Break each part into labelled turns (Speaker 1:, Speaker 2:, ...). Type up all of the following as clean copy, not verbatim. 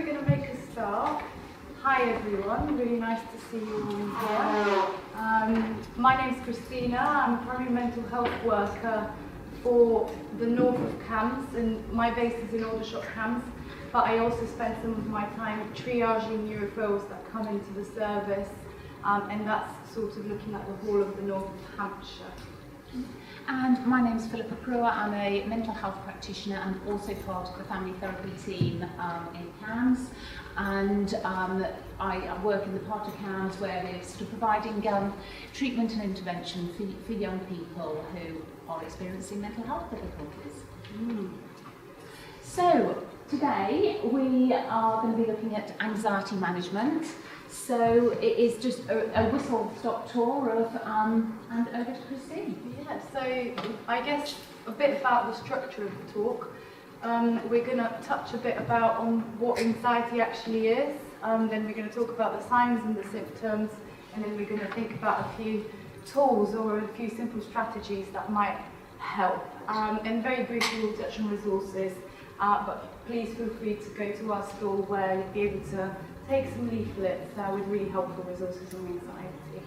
Speaker 1: we're going to make a start. Hi everyone, really nice to see you all here. My name's Christina, I'm a primary mental health worker for the north of CAMHS, and my base is in Aldershot CAMHS, but I also spend some of my time triaging new referrals that come into the service, and that's sort of looking at the whole of the north of Hampshire.
Speaker 2: And my name is Philippa Brewer. I'm a mental health practitioner and also part of the family therapy team in CAMHS. And I work in the part of CAMHS where we're sort of providing treatment and intervention for young people who are experiencing mental health difficulties. So today we are going to be looking at anxiety management. So it is just a whistle-stop tour of, and over to Christine.
Speaker 1: Yeah, so I guess a bit about the structure of the talk. We're going to touch a bit about on what anxiety actually is, then we're going to talk about the signs and the symptoms, and then we're going to think about a few tools or a few simple strategies that might help. And very briefly we'll touch on resources, but please feel free to go to our stall where you'll be able to take some leaflets with really helpful resources on anxiety.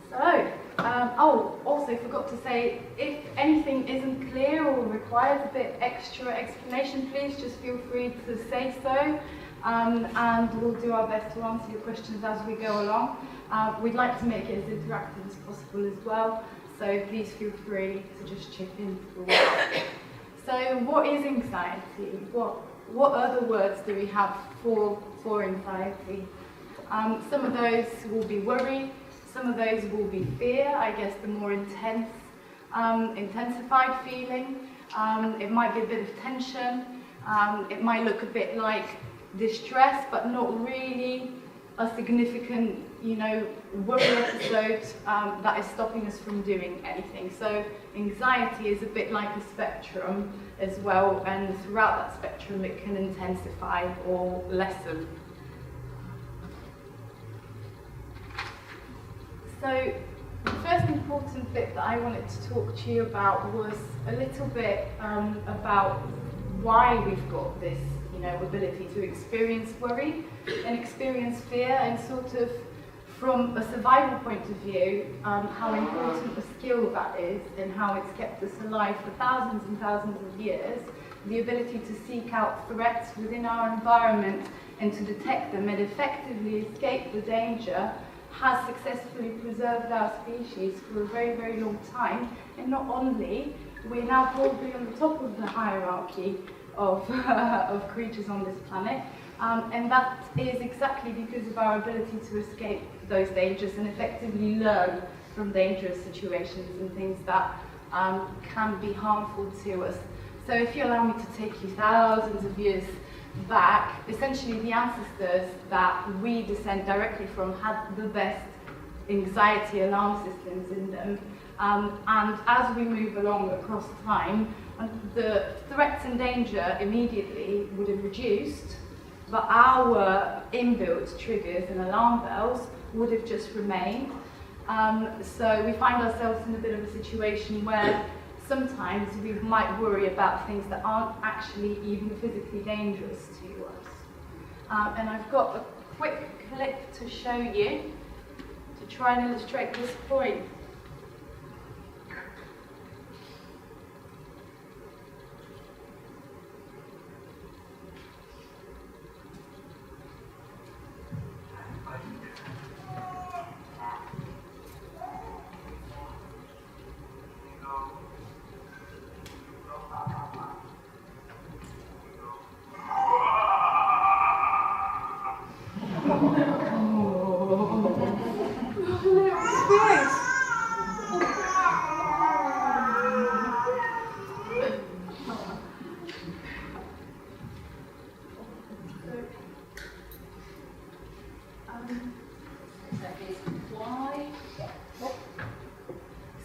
Speaker 1: So, also forgot to say, if anything isn't clear or requires a bit extra explanation, please just feel free to say so, and we'll do our best to answer your questions as we go along. We'd like to make it as interactive as possible as well, so please feel free to just chip in. So, what is anxiety? What other words do we have for anxiety? Some of those will be worry, some of those will be fear, I guess the more intensified feeling. It might be a bit of tension, it might look a bit like distress, but not really a significant, worry episode that is stopping us from doing anything. So anxiety is a bit like a spectrum as well, and throughout that spectrum it can intensify or lessen. So the first important bit that I wanted to talk to you about was a little bit about why we've got this ability to experience worry and experience fear, and sort of from a survival point of view, how important a skill that is and how it's kept us alive for thousands and thousands of years. The ability to seek out threats within our environment and to detect them and effectively escape the danger has successfully preserved our species for a very, very long time. And not only, we're now probably on the top of the hierarchy of creatures on this planet, and that is exactly because of our ability to escape those dangers and effectively learn from dangerous situations and things that can be harmful to us. So if you allow me to take you thousands of years back, essentially the ancestors that we descend directly from had the best anxiety alarm systems in them, and as we move along across time, the threats and danger immediately would have reduced, but our inbuilt triggers and alarm bells would have just remained. So we find ourselves in a bit of a situation where sometimes we might worry about things that aren't actually even physically dangerous to us. And I've got a quick clip to show you to try and illustrate this point.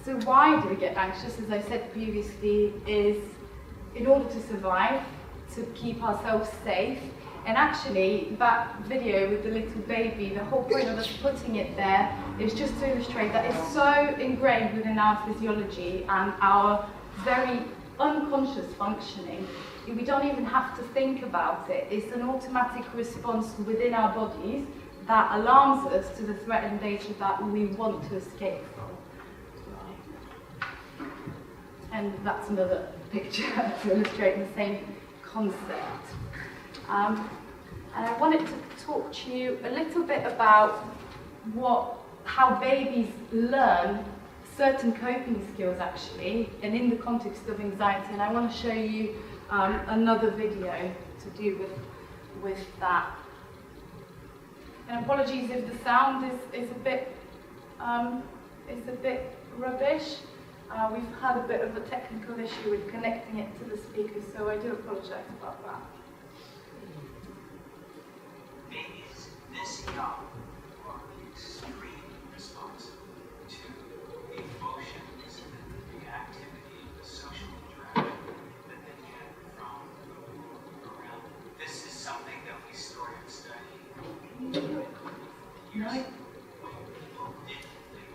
Speaker 1: So why do we get anxious, as I said previously, is in order to survive, to keep ourselves safe. And actually, that video with the little baby, the whole point of us putting it there is just to illustrate that it's so ingrained within our physiology and our very unconscious functioning. We don't even have to think about it. It's an automatic response within our bodies that alarms us to the threat and danger that we want to escape from. Right. And that's another picture to illustrate the same concept. And I wanted to talk to you a little bit about how babies learn certain coping skills actually, and in the context of anxiety. And I want to show you another video to do with that. And apologies if the sound is a bit rubbish. We've had a bit of a technical issue with connecting it to the speakers, so I do apologise about that.
Speaker 3: Babies this young are extremely responsive to the emotions and the reactivity of the social interaction that they get from the world around them. This is something that we started studying years ago, when people didn't think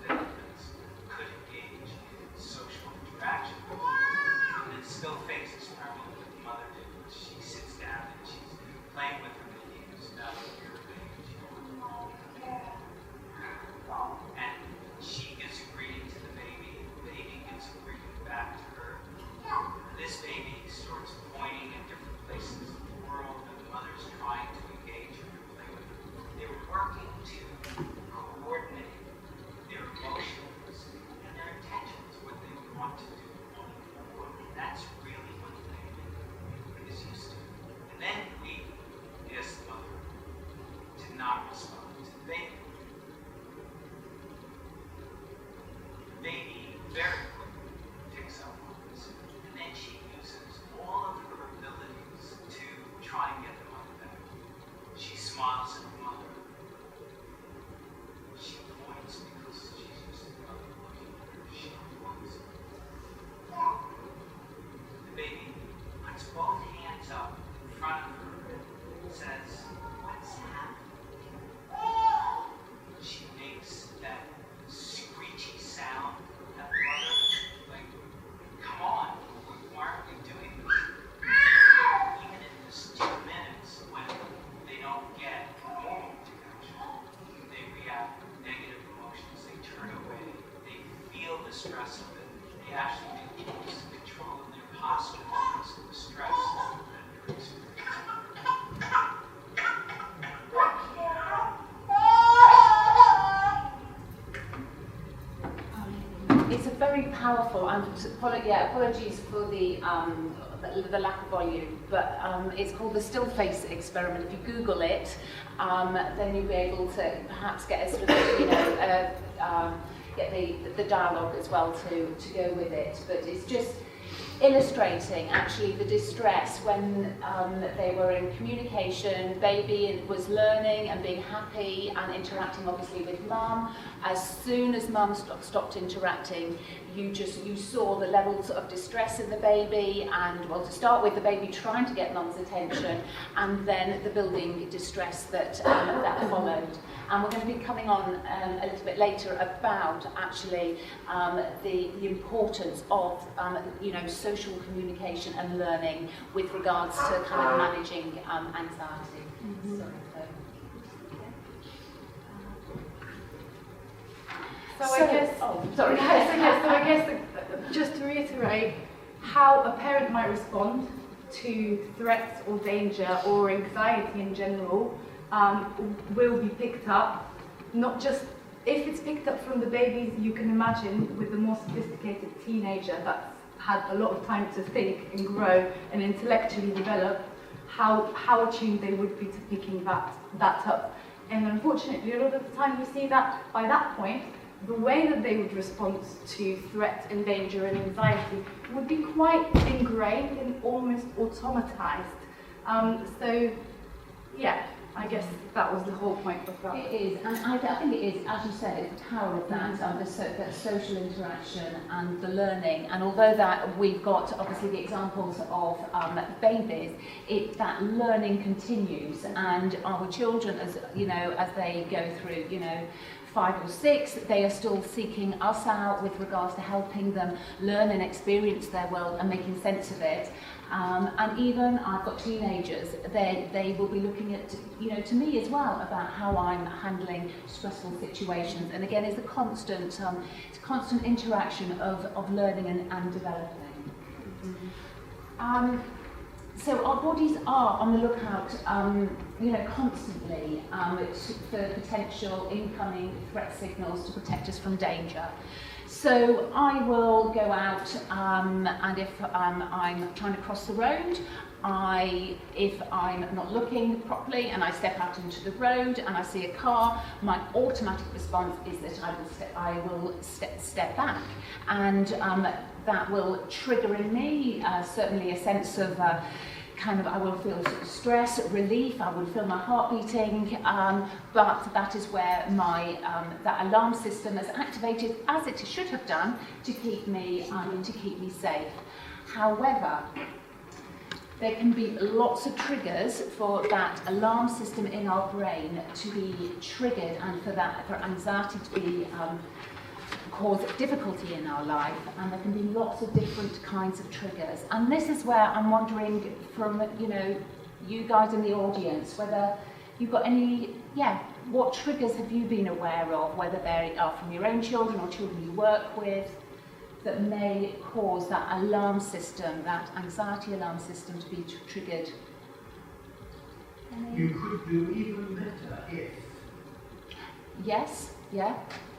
Speaker 3: that infants could engage in social interaction. And it still faces prevalent with the mother did. She sits down and she's playing with her baby who's about a year of age. And she gives a greeting to the baby gives a greeting back to her. This baby starts pointing at different places in the world, and the mother's trying to engage her and play with her. They're working to coordinate their emotions and their intentions, what they want to do. And that's really what the baby is used to. And then we ask the mother to not respond to the baby. The baby very quickly picks up on this, and then she uses all of her abilities to try and get the mother back. She smiles at the mother. She points because she's used to the mother looking at her. She points. The baby puts both hands up in front of her and says, "What's happening?" She makes that screechy sound at the mother, like, "Come on, why aren't we doing this?" Even in this 2 minutes, when they don't get normal reaction, they react with negative emotions, they turn away, they feel the stress of it, they actually lose control of their posture because of the stress that they're experiencing.
Speaker 2: It's a very powerful, and apologies for the lack of volume, but it's called the still face experiment. If you Google it, then you'll be able to perhaps get a sort of, get the dialogue as well to go with it. But it's just illustrating actually the distress when they were in communication. Baby was learning and being happy and interacting obviously with mum. As soon as mum stopped interacting, you saw the levels of distress in the baby, and well, to start with, the baby trying to get mum's attention, and then the building distress that that followed. And we're going to be coming on a little bit later about actually the importance of social communication and learning with regards to kind of managing anxiety.
Speaker 1: Mm-hmm. So I guess just to reiterate, how a parent might respond to threats or danger or anxiety in general will be picked up. Not just if it's picked up from the babies, you can imagine with the more sophisticated teenager that's had a lot of time to think and grow and intellectually develop, how attuned they would be to picking that up. And unfortunately, a lot of the time you see that by that point, the way that they would respond to threat and danger and anxiety would be quite ingrained and almost automatized. So, yeah, I guess that was the whole point of that.
Speaker 2: It is, and I think it is, as you said, the power of that, the social interaction and the learning. And although that we've got obviously the examples of babies, that learning continues, and our children, as they go through, 5 or 6, they are still seeking us out with regards to helping them learn and experience their world and making sense of it. And even I've got teenagers, they will be looking at, to me as well, about how I'm handling stressful situations. And again, it's a constant interaction of learning and developing. So our bodies are on the lookout, constantly for potential incoming threat signals to protect us from danger. So I will go out, and if I'm trying to cross the road, if I'm not looking properly and I step out into the road and I see a car, my automatic response is that I will step back, and that will trigger in me certainly a sense of I will feel stress, relief, I will feel my heart beating, but that is where my that alarm system is activated, as it should have done, to keep me safe. However, there can be lots of triggers for that alarm system in our brain to be triggered, and for anxiety to be cause difficulty in our life, and there can be lots of different kinds of triggers. And this is where I'm wondering from you guys in the audience, whether you've got any, what triggers have you been aware of, whether they are from your own children or children you work with, that may cause that alarm system, that anxiety alarm system, to be triggered.
Speaker 4: You could do even better if.
Speaker 2: Yes, yeah,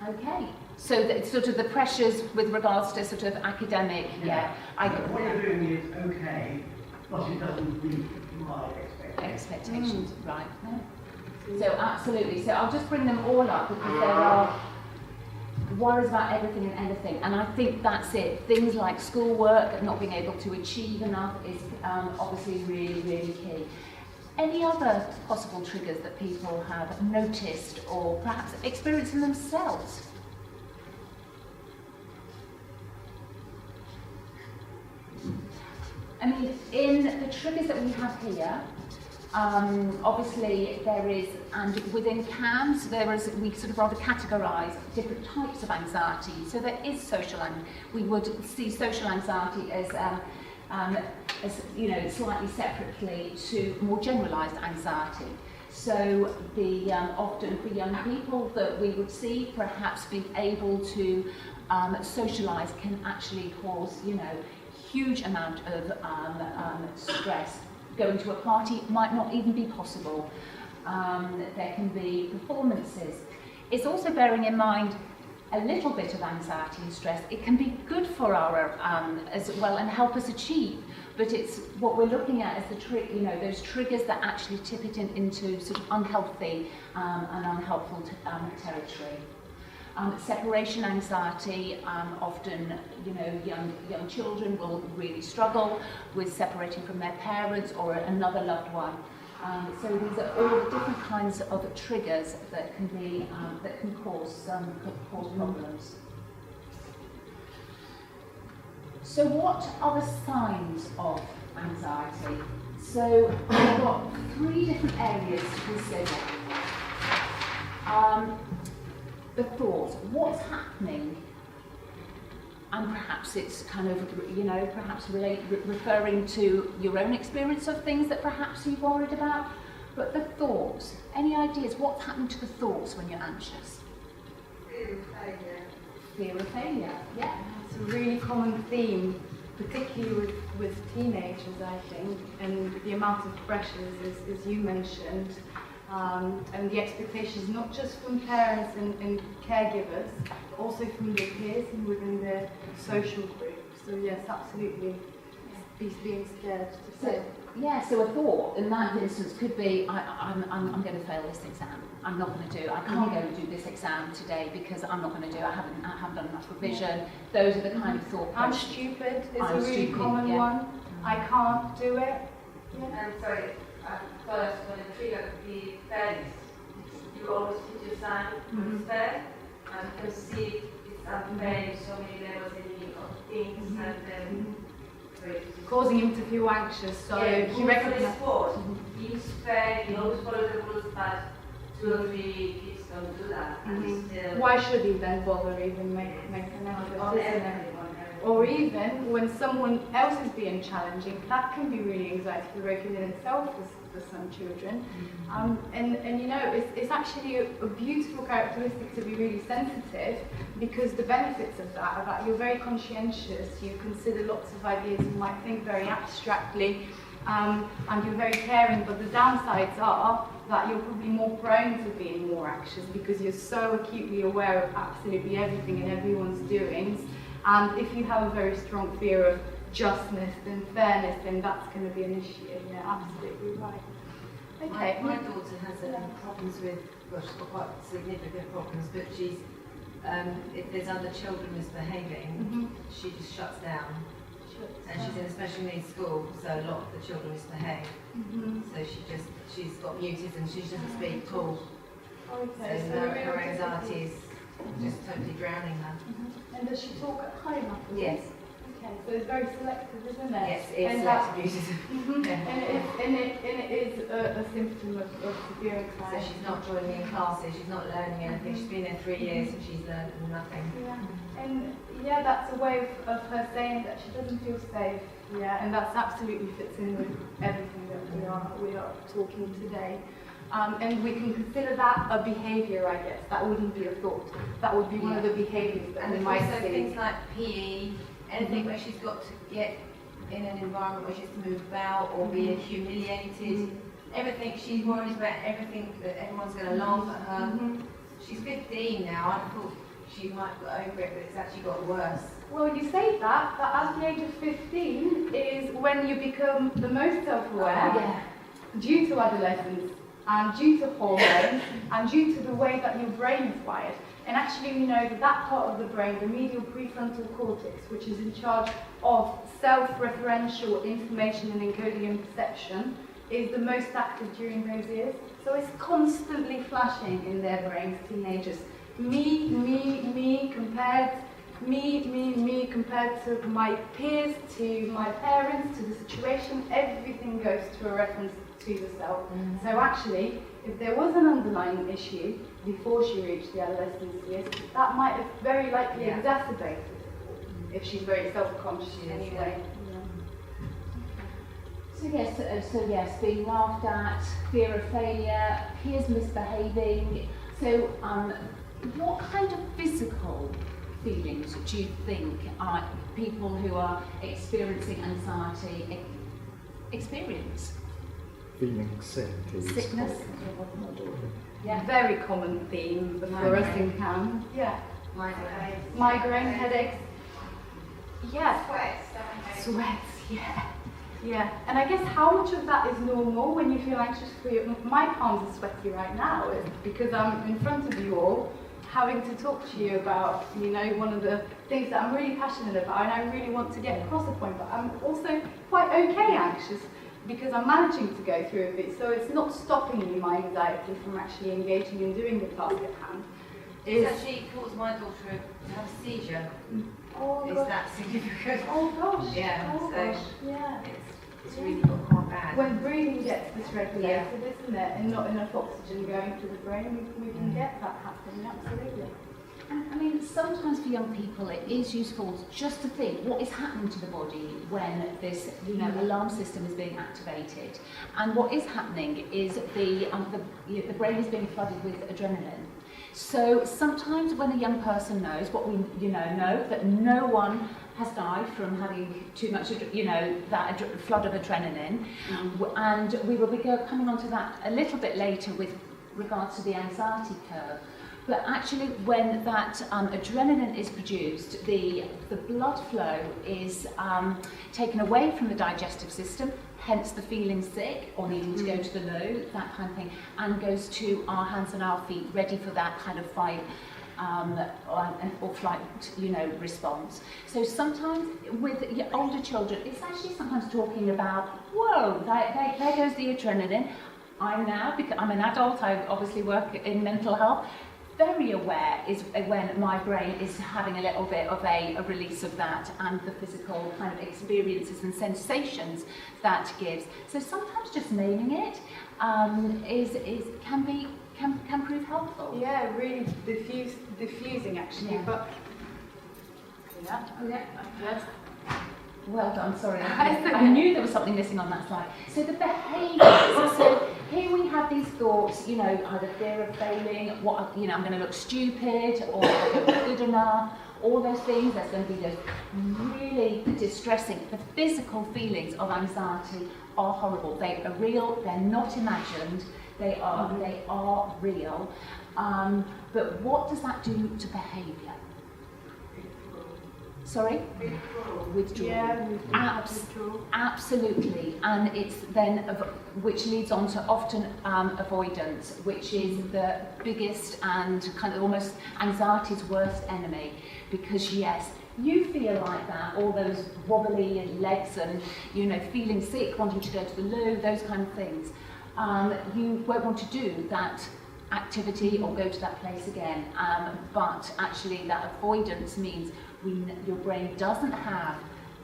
Speaker 2: okay. So it's sort of the pressures with regards to sort of academic,
Speaker 4: What you're doing is okay, but it doesn't meet my
Speaker 2: expectations, right? No. So absolutely. So I'll just bring them all up, because there are worries about everything and anything, and I think that's it. Things like schoolwork, not being able to achieve enough, is obviously really, really key. Any other possible triggers that people have noticed or perhaps experienced in themselves? I mean, in the triggers that we have here, obviously there is, and within CAMHS, we sort of rather categorise different types of anxiety. So there is social, and we would see social anxiety as slightly separately to more generalised anxiety. So the often for young people that we would see, perhaps being able to socialise can actually cause, huge amount of stress. Going to a party might not even be possible. There can be performances. It's also bearing in mind a little bit of anxiety and stress. It can be good for our as well and help us achieve. But it's what we're looking at as those triggers that actually tip it into sort of unhealthy and unhelpful territory. Separation anxiety, often, young children will really struggle with separating from their parents or another loved one. So these are all the different kinds of triggers that can cause problems. So what are the signs of anxiety? So we've got 3 different areas to consider. The thoughts, what's happening, and perhaps it's perhaps referring to your own experience of things that perhaps you're worried about. But the thoughts, any ideas, what's happening to the thoughts when you're anxious?
Speaker 5: Fear of failure.
Speaker 2: Fear of failure, yeah.
Speaker 1: It's a really common theme, particularly with teenagers, I think, and the amount of pressures, as you mentioned. And the expectations not just from parents and caregivers, but also from their peers and within their social group. So yes, absolutely, being scared to say.
Speaker 2: So a thought in that instance could be, I'm going to fail this exam. I'm not going to do. I can't go and do this exam today because I'm not going to do. I haven't done enough revision. Those are the kind of thought.
Speaker 1: I'm stupid is a really common one. I can't do it.
Speaker 5: I'm sorry. First, when the trigger the fairness, you always put your sign on fair and perceive it's unfair, so many levels of things, and then
Speaker 1: causing him to feel anxious. So he recognizes
Speaker 5: sport. He's fair, he always follows the rules, but 2 or 3 kids don't do that. And still
Speaker 1: Why should he then bother even make an effort?
Speaker 5: on
Speaker 1: isn't it?
Speaker 5: everyone.
Speaker 1: Or even when someone else is being challenging, that can be really anxiety provoking in itself for some children. And you know, it's actually a beautiful characteristic to be really sensitive, because the benefits of that are that you're very conscientious, you consider lots of ideas, you might think very abstractly, and you're very caring, but the downsides are that you're probably more prone to being more anxious because you're so acutely aware of absolutely everything and everyone's doings. And if you have a very strong fear of justness and fairness, then that's going to be an issue. Yeah, absolutely right. Okay.
Speaker 6: My daughter has problems with, well, she's got quite significant problems, but she's, if there's other children misbehaving, she just shuts down. And she's in a special needs school, so a lot of the children misbehave. So she's got mutism, she doesn't speak at all.
Speaker 1: Okay,
Speaker 6: So her anxiety is just totally drowning her.
Speaker 1: And does she talk at home afterwards?
Speaker 6: Yes.
Speaker 1: Okay, so it's very selective, isn't it?
Speaker 6: Yes, it's
Speaker 1: And
Speaker 6: selective mutism.
Speaker 1: And it is a symptom of severe
Speaker 6: So
Speaker 1: anxiety.
Speaker 6: she's not joining in classes, she's not learning anything. She's been there 3 years and she's learned nothing.
Speaker 1: Yeah. And yeah, that's a way of her saying that she doesn't feel safe. Yeah, and that's absolutely fits in with everything that we are talking today. And we can consider that a behaviour, I guess. That wouldn't be a thought. That would be one of the behaviours that we
Speaker 6: And
Speaker 1: might
Speaker 6: also
Speaker 1: see.
Speaker 6: things like PE, anything where she's got to get in an environment where she has to move about or be humiliated. Everything, she's worried about everything, that everyone's going to laugh at her. She's 15 now. I thought she might get over it, but it's actually got worse.
Speaker 1: Well, you say that at the age of 15 is when you become the most self-aware due to adolescence and due to hormones and due to the way that your brain is wired. And actually, we know that part of the brain, the medial prefrontal cortex, which is in charge of self-referential information and encoding and perception, is the most active during those years. So it's constantly flashing in their brains, teenagers. Me compared to my peers, to my parents, to the situation. Everything goes to a reference to the self. So actually, if there was an underlying issue before she reached the adolescence years, that might have very likely exacerbated if she's very self-conscious anyway.
Speaker 2: So yes, being laughed at, fear of failure, peers misbehaving. So what kind of physical feelings do you think people who are experiencing anxiety experience?
Speaker 7: Feeling sick is
Speaker 2: Sickness.
Speaker 1: Yeah, very common theme for us in CAMHS. Yeah. Migraine, headaches. Yeah. Sweats, yeah. Yeah. And I guess how much of that is normal when you feel anxious for your... My palms are sweaty right now because I'm in front of you all having to talk to you about, you know, one of the things that I'm really passionate about and I really want to get across a point, but I'm also quite okay anxious because I'm managing to go through a bit, so it's not stopping me, my anxiety, from actually engaging and doing the task at hand.
Speaker 6: It's actually caused my daughter to have a seizure.
Speaker 1: Oh,
Speaker 6: Is
Speaker 1: gosh.
Speaker 6: that significant?
Speaker 1: Oh gosh.
Speaker 6: Yeah,
Speaker 1: Oh,
Speaker 6: so
Speaker 1: gosh. Yeah.
Speaker 6: It's really got quite bad.
Speaker 1: When breathing gets dysregulated, isn't it, and not enough oxygen going to the brain, we can get that happening, absolutely.
Speaker 2: And I mean, sometimes for young people it is useful just to think what is happening to the body when this, you know, alarm system is being activated. And what is happening is the brain is being flooded with adrenaline. So sometimes when a young person knows what we know that no one has died from having too much, that flood of adrenaline, and we will be coming on to that a little bit later with regards to the anxiety curve. But actually, when that adrenaline is produced, the blood flow is taken away from the digestive system, hence the feeling sick or needing to go to the loo, that kind of thing, and goes to our hands and our feet, ready for that kind of fight or flight, response. So sometimes with older children, it's actually sometimes talking about, whoa, there goes the adrenaline. Because I'm an adult, I obviously work in mental health, very aware is when my brain is having a little bit of a release of that and the physical kind of experiences and sensations that gives. So sometimes just naming it can prove helpful.
Speaker 1: Yeah, really diffusing actually,
Speaker 2: Yeah.
Speaker 1: but yeah.
Speaker 2: Oh, yeah.
Speaker 1: Yes.
Speaker 2: Well done, sorry.
Speaker 1: That's okay.
Speaker 2: I knew there was something missing on that slide. So the behaviours, so here we have these thoughts, you know, either fear of failing, what, you know, I'm going to look stupid, or I'm not good enough, all those things. There's going to be those really distressing, the physical feelings of anxiety are horrible. They are real, they're not imagined, they are real. But what does that do to behaviour? Sorry? Withdrawal.
Speaker 1: Yeah,
Speaker 2: Withdrawal. Absolutely. And it's then, which leads on to often avoidance, which is the biggest and kind of almost anxiety's worst enemy. Because yes, you feel like that, all those wobbly legs and, you know, feeling sick, wanting to go to the loo, those kind of things. You won't want to do that activity or go to that place again. But actually that avoidance means your brain doesn't have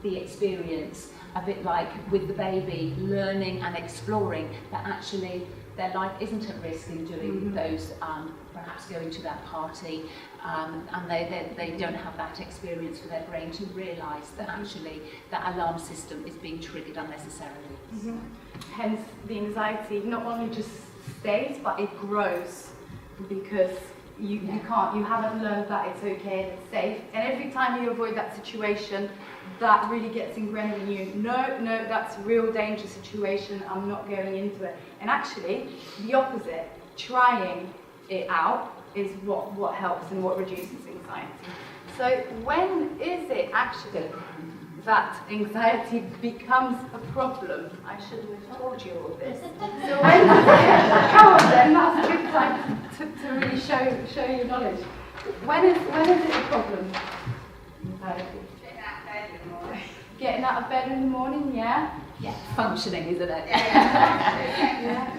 Speaker 2: the experience, a bit like with the baby, learning and exploring, that actually their life isn't at risk in doing those, perhaps going to that party, and they don't have that experience for their brain to realise that actually that alarm system is being triggered unnecessarily.
Speaker 1: Hence, the anxiety not only just stays, but it grows, because you haven't learned that it's okay and it's safe, and every time you avoid that situation, that really gets ingrained in you. No, that's a real danger situation, I'm not going into it. And actually, the opposite, trying it out is what helps and what reduces anxiety. So when is it actually that anxiety becomes a problem? I should have told you all this. So when, come on then, that's a good time to really show your knowledge. When is it a problem? Anxiety. Getting out of bed in the morning, yeah?
Speaker 2: Yeah, functioning, isn't it?
Speaker 1: Yeah.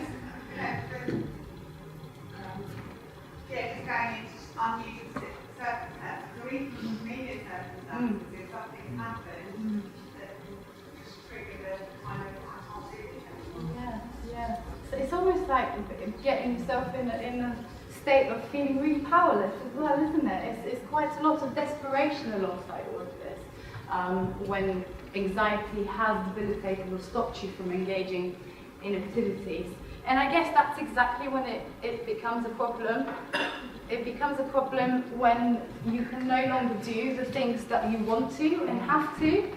Speaker 8: Just going into unusual circumstances, or even immediate circumstances, if something happens that just trigger the kind of, I can't do it anymore.
Speaker 1: Yeah. So it's almost like getting yourself in a state of feeling really powerless as well, isn't it? It's quite a lot of desperation alongside all of this. When anxiety has debilitated or stopped you from engaging in activities. And I guess that's exactly when it becomes a problem. It becomes a problem when you can no longer do the things that you want to and have to,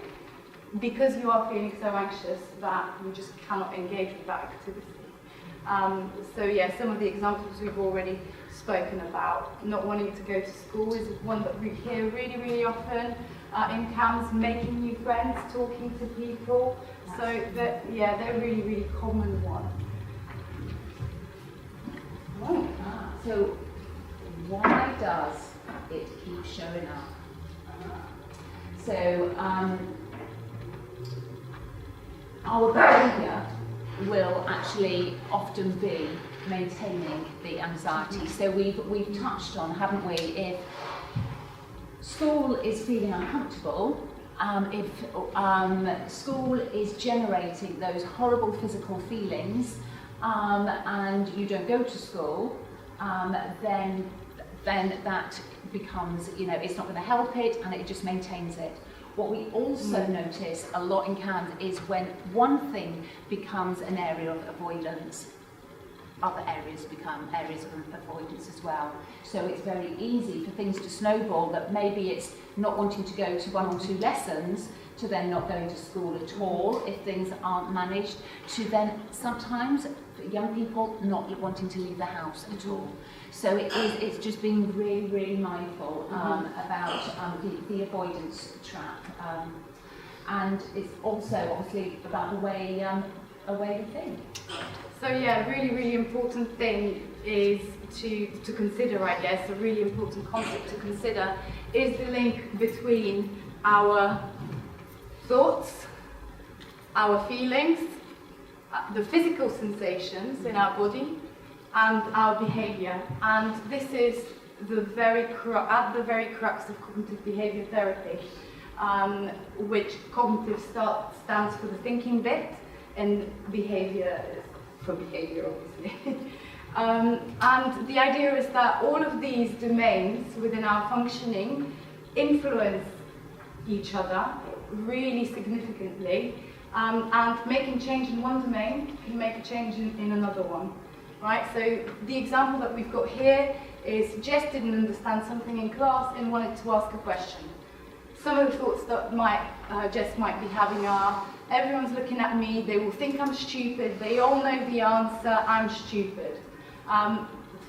Speaker 1: because you are feeling so anxious that you just cannot engage with that activity. So yeah, some of the examples we've already spoken about. Not wanting to go to school is one that we hear really, really often. In CAMHS, making new friends, talking to people. So they're really, really common one.
Speaker 2: So why does it keep showing up? So our behaviour will actually often be maintaining the anxiety. So we've touched on, haven't we, if school is feeling uncomfortable, if school is generating those horrible physical feelings, and you don't go to school, then that becomes, you know, it's not going to help it, and it just maintains it. What we also notice a lot in CAMHS is when one thing becomes an area of avoidance, other areas become areas of avoidance as well. So it's very easy for things to snowball, that maybe it's not wanting to go to 1 or 2 lessons, to then not going to school at all if things aren't managed, to then sometimes for young people not wanting to leave the house at all. So it's just being really, really mindful about the avoidance trap. And it's also obviously about the way we think.
Speaker 1: So yeah, a really, really important thing is to consider, I guess, a really important concept to consider is the link between our thoughts, our feelings, the physical sensations in our body, and our behaviour. And this is at the very crux of cognitive behaviour therapy, which cognitive stands for the thinking bit, and behaviour is for behaviour, obviously. And the idea is that all of these domains within our functioning influence each other really significantly, and making change in one domain can make a change in another one, right? So the example that we've got here is Jess didn't understand something in class and wanted to ask a question. Some of the thoughts that Jess might be having are, everyone's looking at me, they will think I'm stupid, they all know the answer, I'm stupid.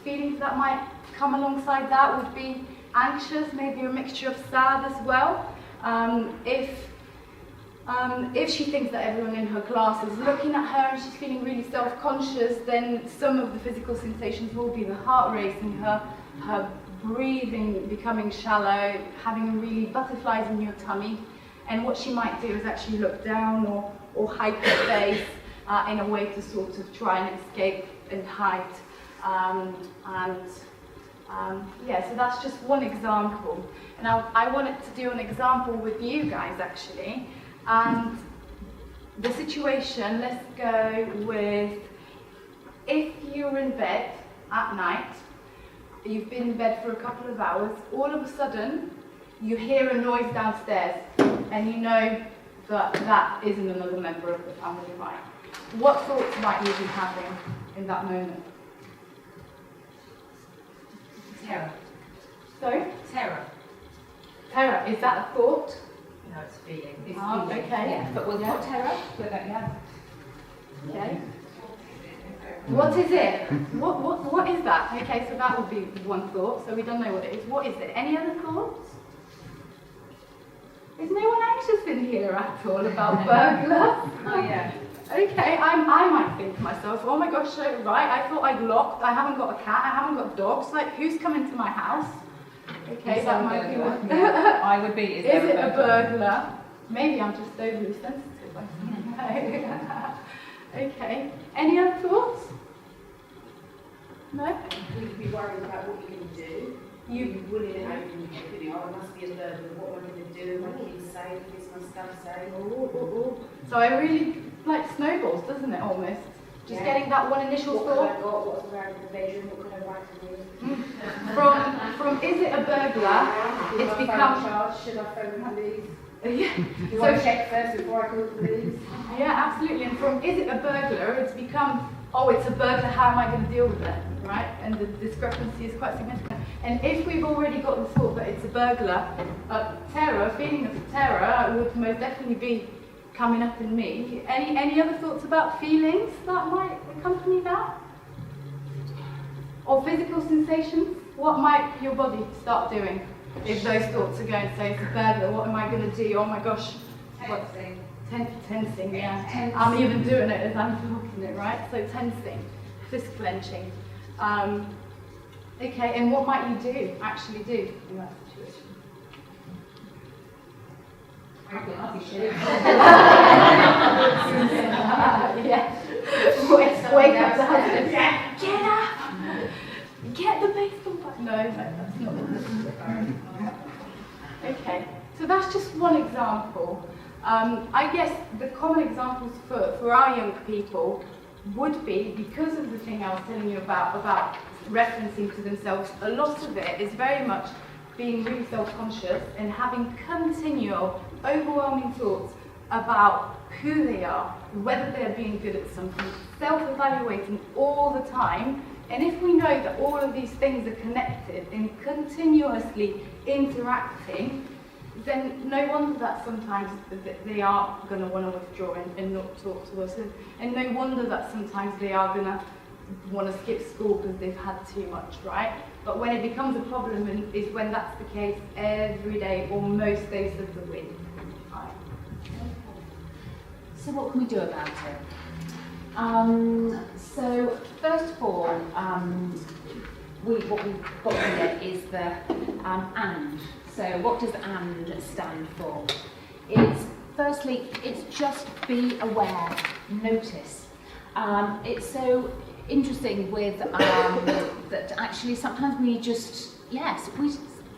Speaker 1: Feelings that might come alongside that would be anxious, maybe a mixture of sad as well. If she thinks that everyone in her class is looking at her and she's feeling really self-conscious, then some of the physical sensations will be the heart racing, her breathing becoming shallow, having really butterflies in your tummy. And what she might do is actually look down or hide her face in a way to sort of try and escape and hide. Yeah, so that's just one example. Now, I wanted to do an example with you guys, actually. And the situation, let's go with, if you're in bed at night, you've been in bed for a couple of hours, all of a sudden, you hear a noise downstairs, and you know that that isn't another member of the family, right? What thoughts might you be having in that moment?
Speaker 6: Terror.
Speaker 1: Sorry?
Speaker 6: Terror.
Speaker 1: Terror, is that a thought?
Speaker 6: No, it's a feeling. It's
Speaker 1: Oh,
Speaker 6: feeling.
Speaker 1: okay.
Speaker 2: Yeah, but with what terror?
Speaker 1: Yeah. Okay. What is it? What is that? Okay, so that would be one thought. So we don't know what it is. What is it? Any other thoughts? Is no one anxious in here at all about burglars?
Speaker 6: Oh yeah.
Speaker 1: Okay, I might think to myself, oh my gosh, right, I thought I'd locked, I haven't got a cat, I haven't got dogs, like who's coming to my house? Okay, that might be one.
Speaker 2: I would be.
Speaker 1: Is it a burglar? Maybe I'm just overly sensitive, I don't know. Okay, any other thoughts? No?
Speaker 9: We'd be worried about what you're going to do. You'd be willing and open, you know, I must be a burglar, what am I going to do? My kids safe, is my stuff safe?
Speaker 1: So it really like snowballs, doesn't it, almost? Just getting that one initial
Speaker 9: What
Speaker 1: thought.
Speaker 9: have I got? What's around in the bedroom? What can I write to do?
Speaker 1: From is it a burglar, it's become...
Speaker 9: Should I phone the police?
Speaker 1: Yeah.
Speaker 9: Do I check first before I call the police?
Speaker 1: Yeah, absolutely. And from is it a burglar, it's become, oh, it's a burglar, how am I going to deal with it, right? And the discrepancy is quite significant. And if we've already got the thought that it's a burglar, terror, feeling of terror would most definitely be coming up in me. Any other thoughts about feelings that might accompany that? Or physical sensations? What might your body start doing if those thoughts are going to say it's a burglar? What am I going to do? Oh my gosh.
Speaker 6: Tensing.
Speaker 1: Tensing, yeah. I'm even doing it as I'm talking it, right? So tensing, fist clenching. Okay, and what might you actually do in that situation? Yeah. Wake up the husband. Get up! Get the baseball bat. No, that's not what. Okay, so that's just one example. I guess the common examples for our young people would be, because of the thing I was telling you about referencing to themselves, a lot of it is very much being really self-conscious and having continual, overwhelming thoughts about who they are, whether they're being good at something, self-evaluating all the time. And if we know that all of these things are connected and continuously interacting, then no wonder that sometimes they are going to want to withdraw and not talk to us. And no wonder that sometimes they are going to want to skip school because they've had too much, right? But when it becomes a problem is when that's the case every day or most days of the week. Right.
Speaker 2: So what can we do about it? So first of all, what we've got here is the and. So what does and stand for? It's just be aware, notice. It's so interesting with that actually sometimes we just,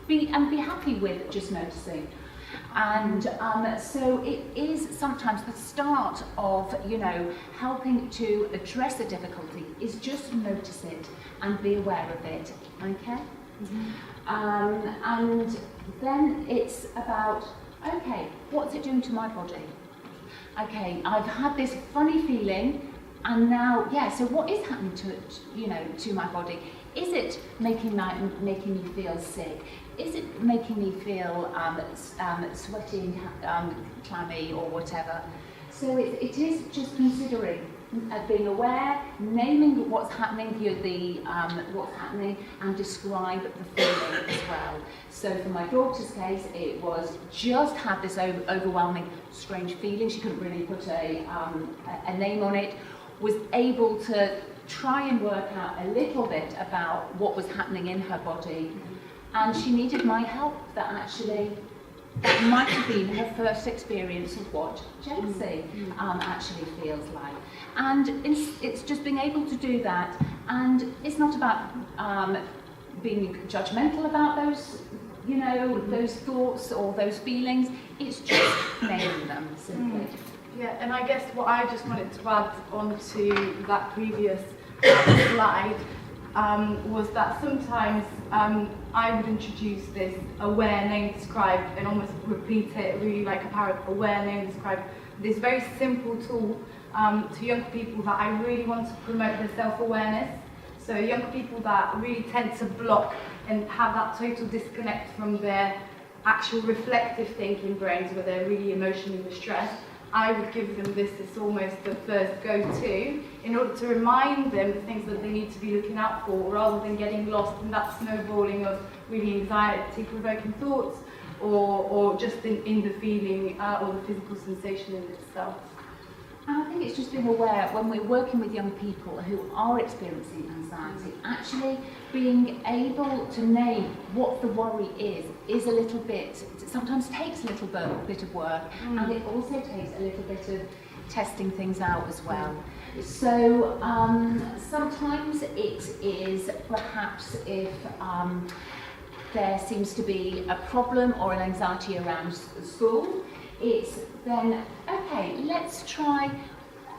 Speaker 2: be happy with just noticing. And so it is sometimes the start of, helping to address a difficulty is just notice it and be aware of it, okay? And then it's about, okay, what's it doing to my body? Okay, I've had this funny feeling, and now, so what is happening to it, to my body? Is it making me feel sick? Is it making me feel sweaty and clammy or whatever? So it is just considering, being aware, naming what's happening, what's happening, and describe the feeling as well. So for my daughter's case, it was just had this overwhelming, strange feeling. She couldn't really put a name on it. Was able to try and work out a little bit about what was happening in her body, and she needed my help. That might have been her first experience of what jealousy actually feels like. And it's just being able to do that, and it's not about being judgmental about those, those thoughts or those feelings. It's just naming them simply.
Speaker 1: Yeah, and I guess what I just wanted to add onto that previous slide was that sometimes I would introduce this aware, name, describe, and almost repeat it really like a parrot, aware, name, describe, this very simple tool to young people that I really want to promote their self-awareness. So young people that really tend to block and have that total disconnect from their actual reflective thinking brains where they're really emotionally distressed, I would give them this as almost the first go-to in order to remind them the things that they need to be looking out for, rather than getting lost in that snowballing of really anxiety-provoking thoughts or just in the feeling or the physical sensation in itself.
Speaker 2: And I think it's just being aware when we're working with young people who are experiencing anxiety, actually being able to name what the worry is a little bit, sometimes takes a little bit of work, and it also takes a little bit of testing things out as well. So sometimes it is perhaps if there seems to be a problem or an anxiety around school, it's then, okay, let's try,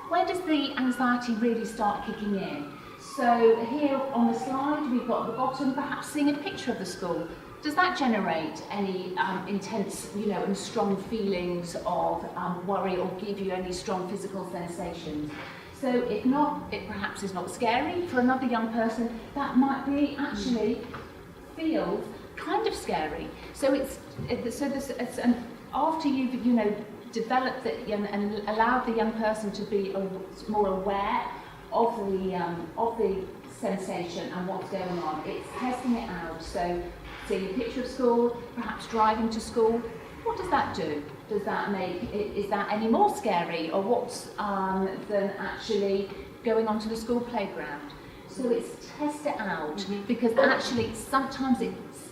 Speaker 2: where does the anxiety really start kicking in? So here on the slide, we've got at the bottom, perhaps seeing a picture of the school. Does that generate any intense, and strong feelings of worry, or give you any strong physical sensations? So if not, it perhaps is not scary. For another young person, that might be actually feels kind of scary. So after you've developed it and allowed the young person to be more aware of the sensation and what's going on, it's testing it out. So seeing a picture of school, perhaps driving to school, what does that do? Does that is that any more scary, or what's than actually going onto the school playground? So it's test it out, because actually sometimes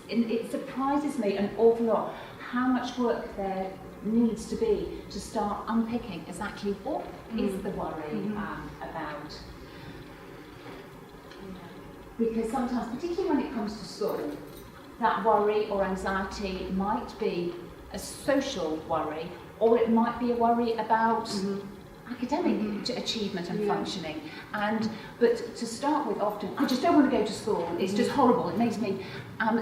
Speaker 2: it surprises me an awful lot how much work there needs to be to start unpicking exactly what is the worry about. Because sometimes, particularly when it comes to school, that worry or anxiety might be a social worry, or it might be a worry about academic achievement and functioning. But to start with, often, I just don't want to go to school, it's just horrible, it makes me...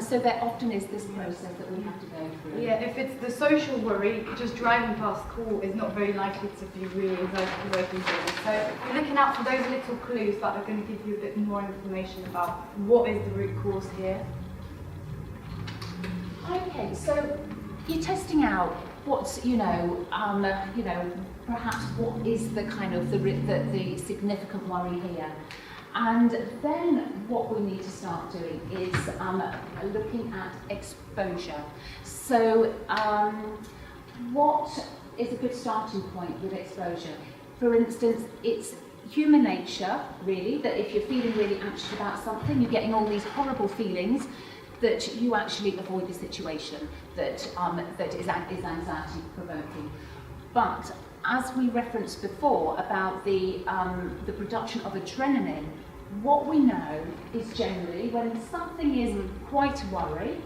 Speaker 2: so there often is this process that we have to go through.
Speaker 1: Yeah, if it's the social worry, just driving past school is not very likely to be really anxiety-provoking. So you're looking out for those little clues that are going to give you a bit more information about what is the root cause here.
Speaker 2: Okay, so you're testing out what's, perhaps what is the kind of the significant worry here. And then what we need to start doing is looking at exposure. So what is a good starting point with exposure? For instance, it's human nature, really, that if you're feeling really anxious about something, you're getting all these horrible feelings, that you actually avoid the situation that is anxiety provoking. But as we referenced before about the production of adrenaline, what we know is generally when something is quite a worry,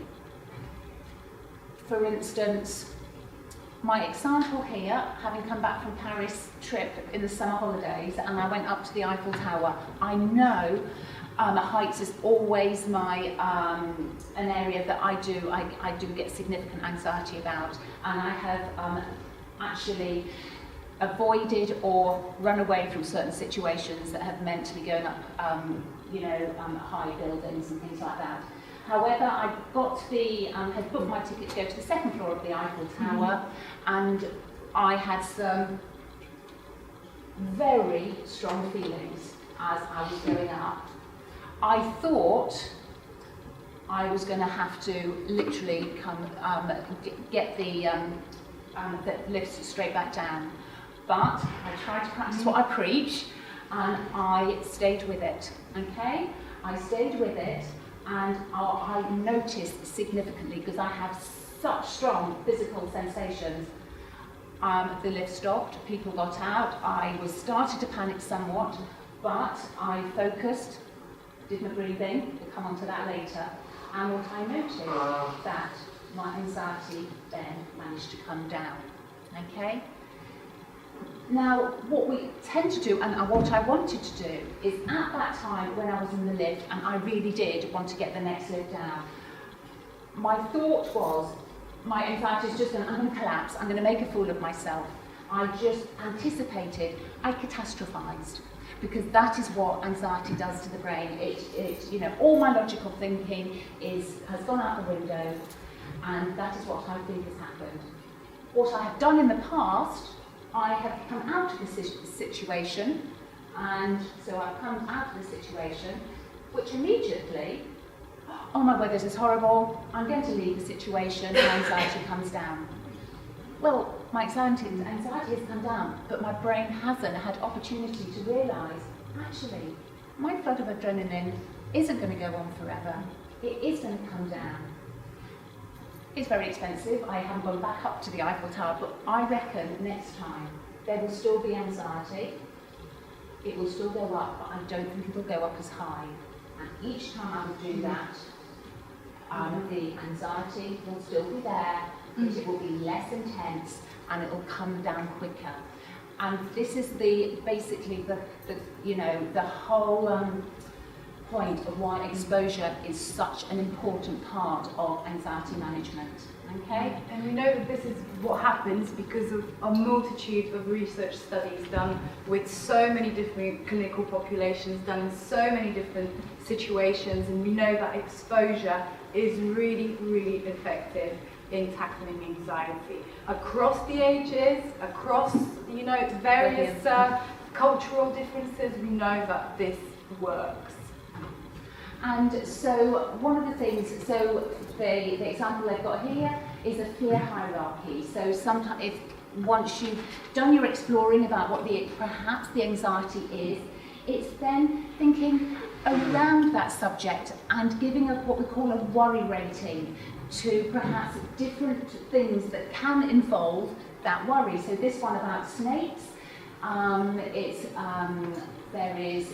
Speaker 2: for instance, my example here, having come back from Paris trip in the summer holidays, and I went up to the Eiffel Tower, I know heights is always my an area that I do get significant anxiety about, and I have actually avoided or run away from certain situations that have meant me going up high buildings and things like that. However, I had booked my ticket to go to the second floor of the Eiffel Tower, and I had some very strong feelings as I was going up. I thought I was going to have to literally get the lifts straight back down. But I tried to practice what I preach, and I stayed with it, okay? I stayed with it, and I noticed significantly, because I have such strong physical sensations. The lift stopped, people got out, I was starting to panic somewhat, but I focused, did my breathing, we'll come on to that later, and what I noticed that my anxiety then managed to come down, okay? Now, what we tend to do, and what I wanted to do, is at that time when I was in the lift, and I really did want to get the next lift down, my thought was, my anxiety is just I'm going to collapse, I'm going to make a fool of myself. I just anticipated, I catastrophized, because that is what anxiety does to the brain. All my logical thinking has gone out the window, and that is what I think has happened. What I have done in the past, I have come out of the situation, and so I've come out of the situation, which immediately, oh my word, this is horrible, I'm going to leave the situation, and anxiety comes down. Well, my anxiety has come down, but my brain hasn't had opportunity to realise, actually, my flood of adrenaline isn't going to go on forever. It is going to come down. It's very expensive. I haven't gone back up to the Eiffel Tower, but I reckon next time there will still be anxiety. It will still go up, but I don't think it will go up as high. And each time I will do that, the anxiety will still be there, but it will be less intense, and it will come down quicker. And this is basically the whole point of why exposure is such an important part of anxiety management. Okay?
Speaker 1: And we know that this is what happens because of a multitude of research studies done with so many different clinical populations, done in so many different situations, and we know that exposure is really, really effective in tackling anxiety across the ages, across various cultural differences. We know that this works.
Speaker 2: And so one of the things, the example they've got here is a fear hierarchy. So sometimes, once you've done your exploring about what perhaps the anxiety is, it's then thinking around that subject and giving what we call a worry rating to perhaps different things that can involve that worry. So this one about snakes, there is,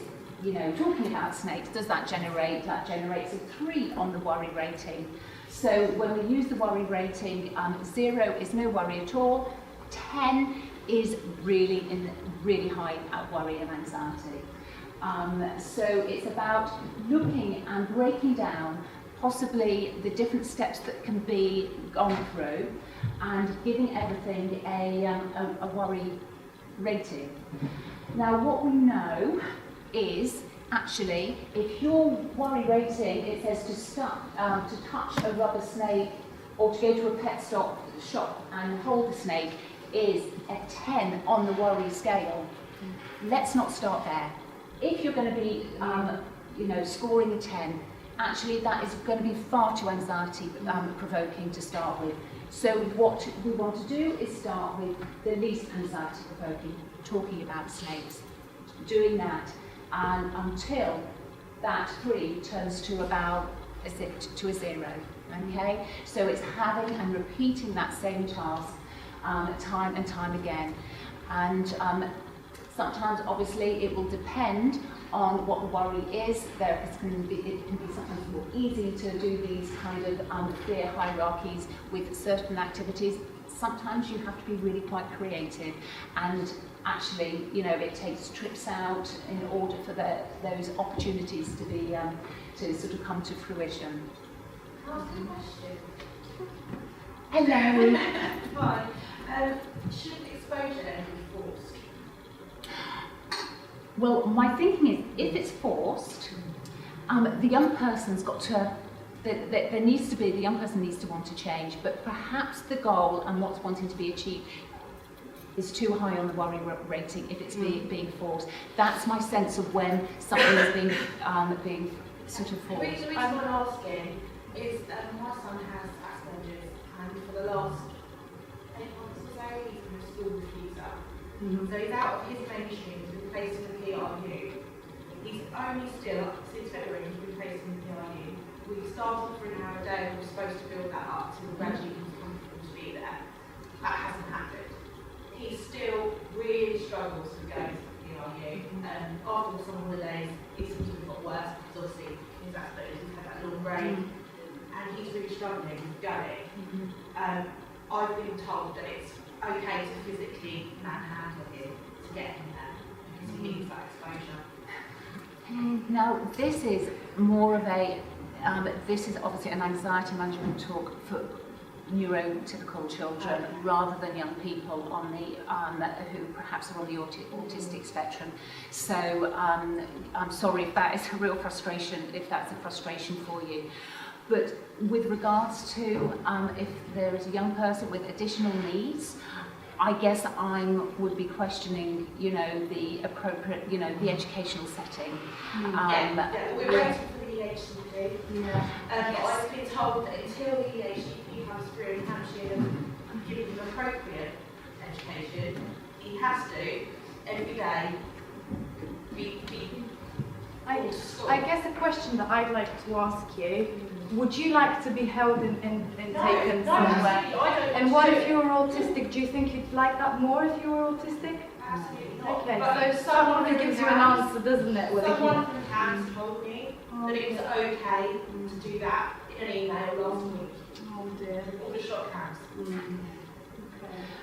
Speaker 2: talking about snakes, does that generate? That generates a 3 on the worry rating. So when we use the worry rating, 0 is no worry at all, 10 is really high at worry and anxiety. So it's about looking and breaking down possibly the different steps that can be gone through and giving everything a worry rating. Now what we know is actually if your worry rating, it says to touch a rubber snake or to go to a pet shop and hold a snake is a 10 on the worry scale. Let's not start there. If you're going to be scoring a 10, actually that is going to be far too anxiety provoking to start with. So what we want to do is start with the least anxiety provoking, talking about snakes, doing that, and until that 3 turns to about a 0. Okay, so it's having and repeating that same task time and time again, and sometimes obviously it will depend on what the worry is. It can be sometimes more easy to do these kind of fear hierarchies with certain activities. sometimes you have to be really quite creative, and actually, you know, it takes trips out in order for those opportunities to be to sort of come to fruition.
Speaker 9: Can I ask you a question?
Speaker 2: Hello.
Speaker 9: Fine. Should exposure then be forced?
Speaker 2: Well, my thinking is, if it's forced, the young person's got to. There needs to be, the young person needs to want to change, but perhaps the goal and what's wanting to be achieved is too high on the worry rating if it's being forced. That's my sense of when something is being sort of forced.
Speaker 9: The reason I'm asking is my son has Asperger's, and for the last 8 months or so he's been a school refuser. So he's out of his mainstream, he's been placed in the PRU. He's only still, since February, he's been placed in the PRU. We started for an hour a day and we're supposed to build that up to gradually he's comfortable to be there. That hasn't happened. He still really struggles to go to the PRU. After the summer holidays, it seems to have got worse because obviously his Asperger's, he's had that long break and he's really struggling with going. I've been told that it's okay to physically manhandle him to get him there because he needs that exposure.
Speaker 2: Now, this is more of a, this is obviously an anxiety management talk for neurotypical children rather than young people on the who perhaps are on the autistic spectrum. So I'm sorry if that is a real frustration, if that's a frustration for you. But with regards to if there is a young person with additional needs, I guess I would be questioning, you know, the appropriate, you know, the educational setting.
Speaker 9: We're waiting for the EHCP. I've been told that until the EHCP comes through in Hampshire and gives him appropriate education, he has to, every day, be
Speaker 1: I guess a question that I'd like to ask you, would you like to be held and taken somewhere? And what if you were autistic? Do you think you'd like that more if you were autistic?
Speaker 9: Absolutely not.
Speaker 1: Okay, so someone who gives you an answer, doesn't it?
Speaker 9: Someone from CAMHS told me that it was okay to do that in an email last week.
Speaker 1: Oh dear.
Speaker 9: What was shock CAMHS?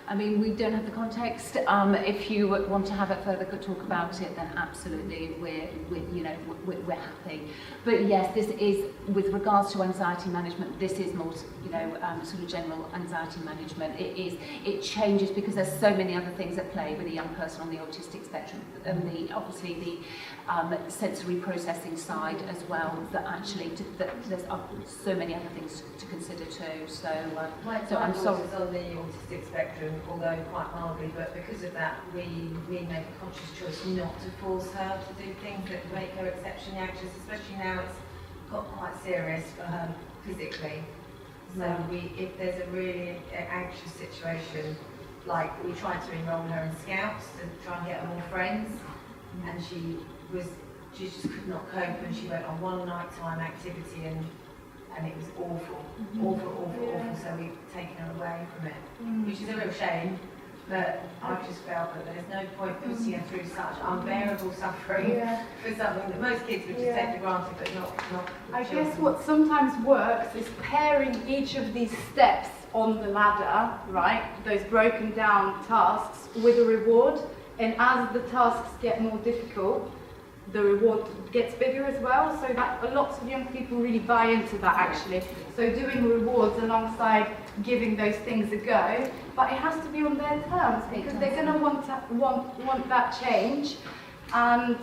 Speaker 2: I mean, we don't have the context. If you want to have a further talk about it, then absolutely, we're happy. But yes, this is, with regards to anxiety management, this is more, you know, sort of general anxiety management. It changes because there's so many other things at play with a young person on the autistic spectrum, and obviously the sensory processing side as well. That actually, there's so many other things to consider too. So I'm sorry.
Speaker 6: On the autistic spectrum, although quite mildly, but because of that, we make a conscious choice not to force her to do things that make her exceptionally anxious, especially now it's got quite serious for her physically. So if there's a really anxious situation, like we tried to enrol her in Scouts to try and get her more friends, and she just could not cope, and she went on one nighttime activity and it was awful, awful. So we've taken her away from it, which is a real shame. But I've just felt that there's no point putting her through such unbearable suffering for something that most kids would just take for granted, but not
Speaker 1: I
Speaker 6: children.
Speaker 1: guess what sometimes works is pairing each of these steps on the ladder, right? Those broken down tasks with a reward, and as the tasks get more difficult, the reward gets bigger as well, so that lots of young people really buy into that actually. So doing rewards alongside giving those things a go, but it has to be on their terms because they're going to want that change. And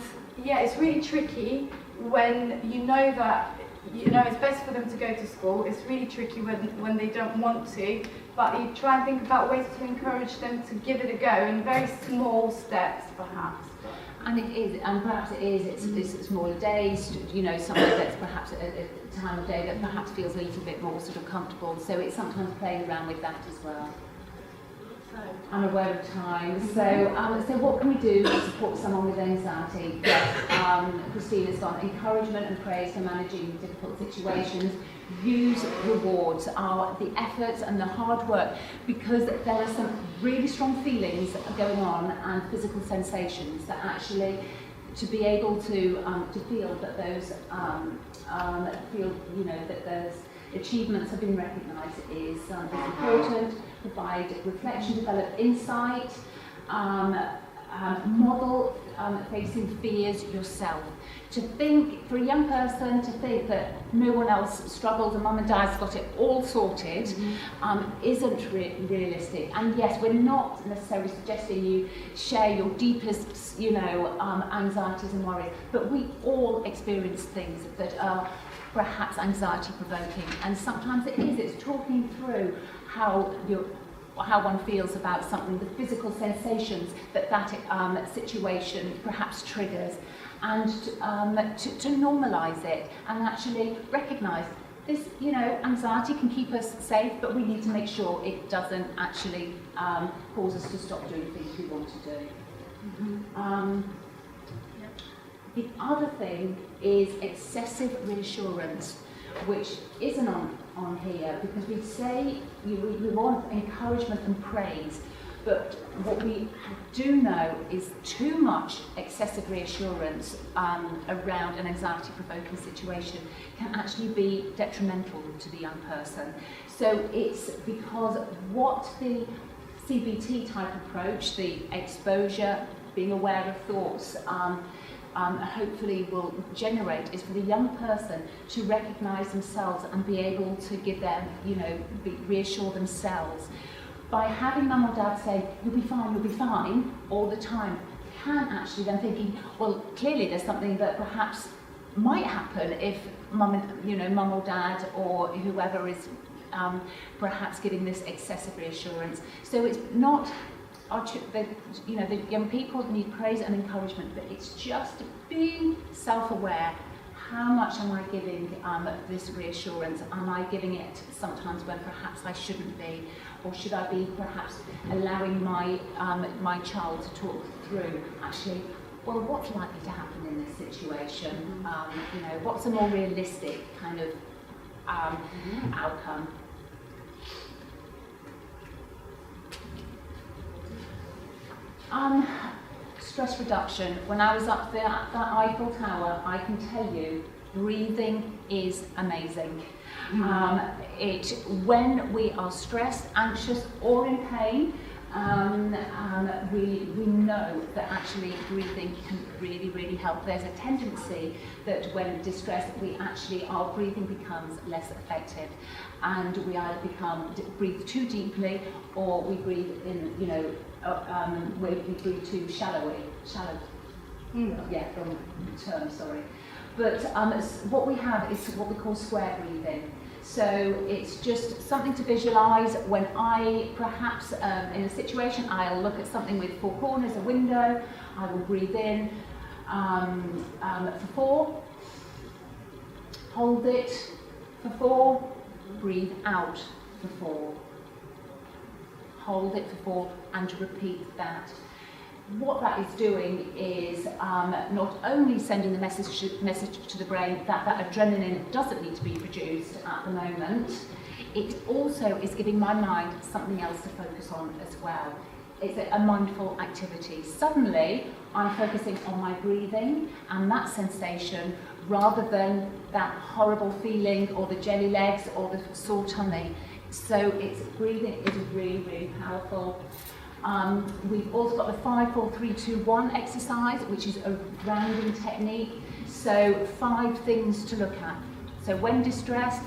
Speaker 1: yeah, it's really tricky when you know that, you know, it's best for them to go to school. It's really tricky when they don't want to, but you try and think about ways to encourage them to give it a go in very small steps perhaps.
Speaker 2: And it is, and perhaps it's smaller days, you know, something that's perhaps a time of day that perhaps feels a little bit more sort of comfortable. So it's sometimes playing around with that as well. I'm aware of time. So what can we do to support someone with anxiety? Yes, Christina's gone. Encouragement and praise for managing difficult situations. Use rewards, the efforts and the hard work, because there are some really strong feelings going on and physical sensations that actually, to be able to feel that those feel, you know, that those achievements have been recognised is important. provide reflection, develop insight, model facing fears yourself. To think, for a young person to think that no one else struggles and mum and dad's got it all sorted, isn't realistic. And yes, we're not necessarily suggesting you share your deepest, anxieties and worries, but we all experience things that are perhaps anxiety provoking, and sometimes it's talking through how one feels about something, the physical sensations that situation perhaps triggers, and to normalise it and actually recognise this, anxiety can keep us safe, but we need to make sure it doesn't actually cause us to stop doing things we want to do. The other thing is excessive reassurance, which isn't on here, because we say we want encouragement and praise, but what we do know is too much excessive reassurance around an anxiety-provoking situation can actually be detrimental to the young person. So it's because what the CBT type approach, the exposure, being aware of thoughts, hopefully will generate is for the young person to recognise themselves and be able to give them, reassure themselves. By having mum or dad say, you'll be fine, all the time, can actually then thinking, well, clearly there's something that perhaps might happen if mum or dad or whoever is perhaps giving this excessive reassurance. So it's not, the young people need praise and encouragement, but it's just being self-aware. How much am I giving this reassurance? Am I giving it sometimes when perhaps I shouldn't be? Or should I be perhaps allowing my child to talk through, actually, well, what's likely to happen in this situation? What's a more realistic kind of outcome? Stress reduction. When I was up there at that Eiffel Tower, I can tell you, breathing is amazing. When we are stressed, anxious, or in pain, we know that actually breathing can really, really help. There's a tendency that when distressed, our breathing becomes less effective, and we either breathe too deeply, or we breathe in, we breathe too shallow. From term, sorry. But what we have is what we call square breathing. So it's just something to visualise. When I perhaps in a situation, I'll look at something with four corners, a window. I will breathe in for 4, hold it for 4, breathe out for 4, hold it for 4, and repeat that. What that is doing is not only sending the message to the brain that adrenaline doesn't need to be produced at the moment, it also is giving my mind something else to focus on as well. It's a mindful activity. Suddenly, I'm focusing on my breathing and that sensation rather than that horrible feeling or the jelly legs or the sore tummy. So breathing is really, really powerful. We've also got the 5, 4, 3, 2, 1 exercise, which is a grounding technique. So 5 things to look at. So when distressed,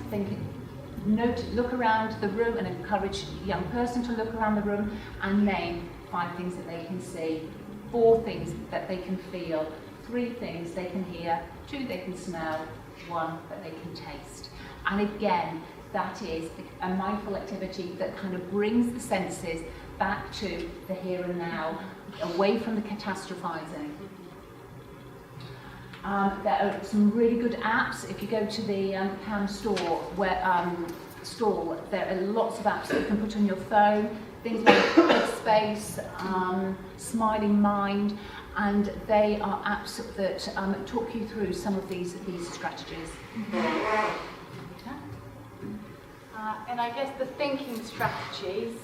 Speaker 2: look around the room and encourage the young person to look around the room and name 5 things that they can see, 4 things that they can feel, 3 things they can hear, 2 they can smell, 1 that they can taste. And again, that is a mindful activity that kind of brings the senses back to the here and now, away from the catastrophizing. There are some really good apps. If you go to the CAMHS store, there are lots of apps that you can put on your phone, things like Headspace, Smiling Mind, and they are apps that talk you through some of these strategies.
Speaker 1: And I guess the thinking strategies,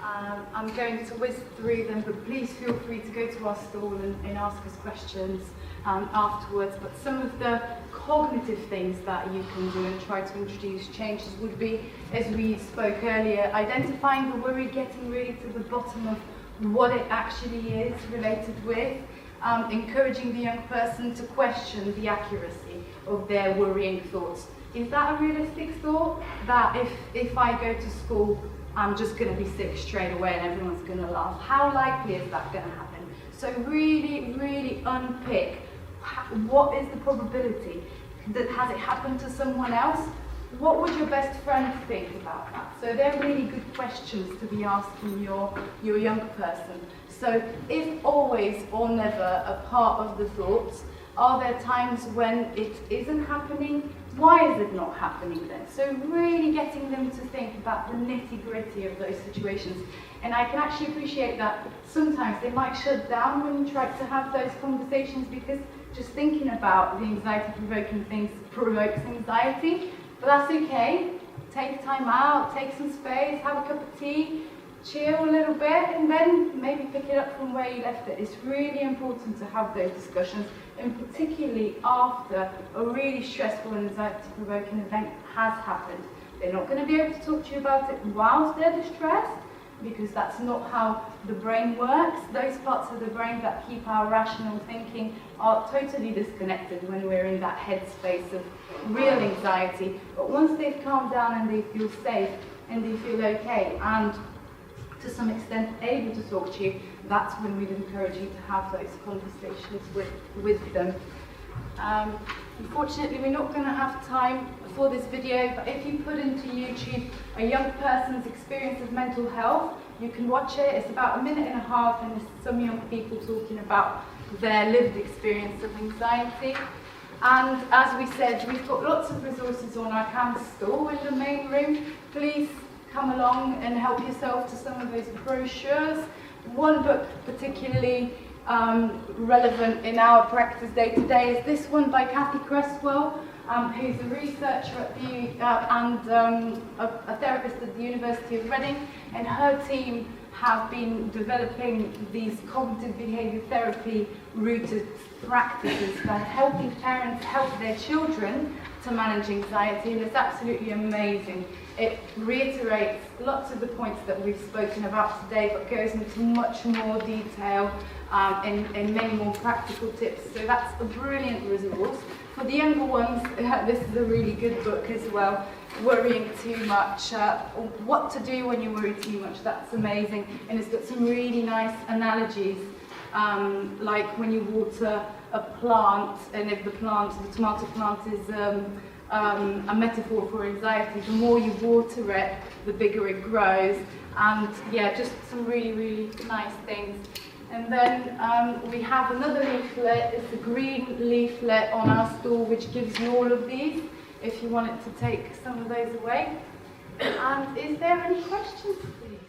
Speaker 1: I'm going to whiz through them, but please feel free to go to our stall and ask us questions afterwards. But some of the cognitive things that you can do and try to introduce changes would be, as we spoke earlier, identifying the worry, getting really to the bottom of what it actually is related with, encouraging the young person to question the accuracy of their worrying thoughts. Is that a realistic thought? That if I go to school, I'm just going to be sick straight away and everyone's going to laugh. How likely is that going to happen? So really, really unpick what is the probability. That has it happened to someone else? What would your best friend think about that? So they're really good questions to be asking your young person. So if always or never a part of the thoughts, are there times when it isn't happening? Why is it not happening then? So really getting them to think about the nitty-gritty of those situations. And I can actually appreciate that sometimes they might shut down when you try to have those conversations, because just thinking about the anxiety-provoking things provokes anxiety. But that's okay. Take time out, take some space, have a cup of tea, chill a little bit, and then maybe pick it up from where you left it. It's really important to have those discussions, and particularly after a really stressful and anxiety-provoking event has happened. They're not going to be able to talk to you about it whilst they're distressed, because that's not how the brain works. Those parts of the brain that keep our rational thinking are totally disconnected when we're in that headspace of real anxiety. But once they've calmed down and they feel safe and they feel okay, and to some extent able to talk to you, that's when we'd encourage you to have those conversations with them. Unfortunately, we're not going to have time for this video, but if you put into YouTube a young person's experience of mental health, you can watch it. It's about 1.5 minutes, and there's some young people talking about their lived experience of anxiety. And as we said, we've got lots of resources on our CAMHS stall in the main room. Please come along and help yourself to some of those brochures. One book particularly relevant in our practice day to day is this one by Cathy Cresswell, who's a researcher at and a therapist at the University of Reading, and her team have been developing these cognitive behaviour therapy rooted practices for helping parents help their children to manage anxiety, and it's absolutely amazing. It reiterates lots of the points that we've spoken about today, but goes into much more detail and many more practical tips. So that's a brilliant resource. For the younger ones, this is a really good book as well. Worrying Too Much, what to do when you worry too much, that's amazing. And it's got some really nice analogies, like when you water a plant, and if the tomato plant is a metaphor for anxiety, the more you water it, the bigger it grows. And yeah, just some really, really nice things. And then we have another leaflet. It's a green leaflet on our stall which gives you all of these if you wanted to take some of those away. And is there any questions, please?